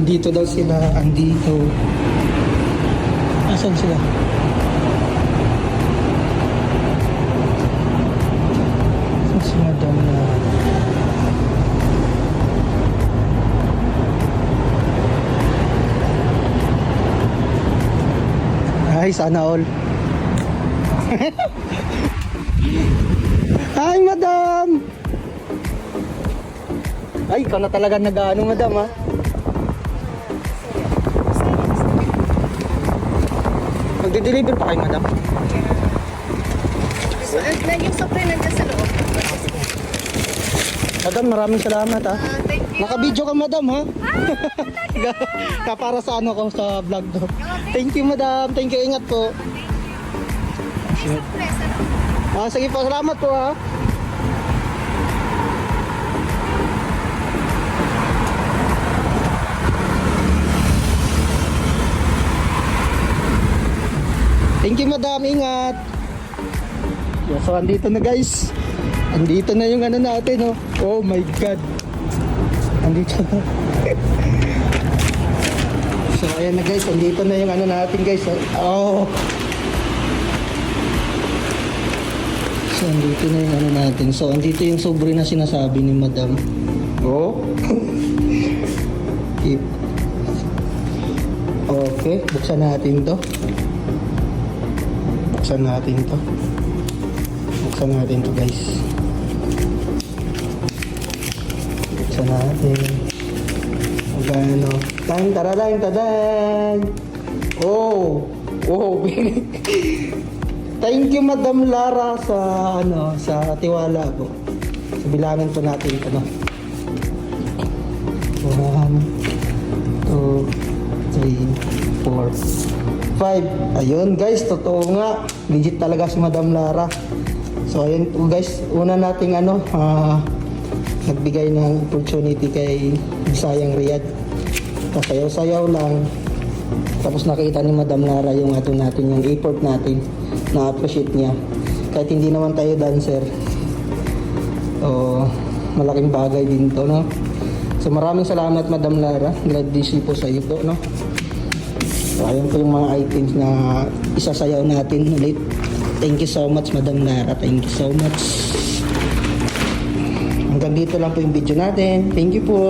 Andito daw sila, andito. Asan sila? Asan si Madam na? Ay, sana all. Hi, Madam! Ay, ikaw na talaga nag-ano, Madam, ha? Magde-deliver pa kayo, Madam? Yung supply nandiyan sa loob. Madam, maraming salamat, ha? Thank you. Naka-video ka, Madam, ha? Para sa ano ko sa vlog do. Thank you, Madam. Thank you, ingat po. May surprise, ano? Sige po, salamat po, ha? Thank you, Madam. Ingat. Yeah, so, andito na, guys. Andito na yung ano natin, oh. Oh my God. Andito na. So, ayan na, guys. Andito na yung ano natin, guys. Oh. So, andito na yung ano natin. So, andito yung sobre na sinasabi ni Madam. Oh. Okay. Buksan natin to. Buksan natin to. Buksan natin to, guys. Buksan natin. Magano. Tang taralang tadang. Oh. Oh. Thank you, Madam Lara, sa ano, sa tiwala po. So, bilangin po natin ito, no. 1 2 3 4 5. Ayun, guys, totoo nga. Legit talaga si Madam Lara. So, ayun po, guys. Una nating ano, nagbigay ng opportunity kay Bisayang Riyadh. Kasayaw-sayaw lang. Tapos nakita ni Madam Lara yung ato natin, yung effort natin. Na-appreciate niya. Kahit hindi naman tayo dancer. Malaking bagay din to, no? So, maraming salamat, Madam Lara. God bless you po sa iyo po, no? So, ayun po yung mga items na isasayaw natin ulit. Thank you so much, Madam Lara. Thank you so much. Hanggang dito lang po yung video natin. Thank you po.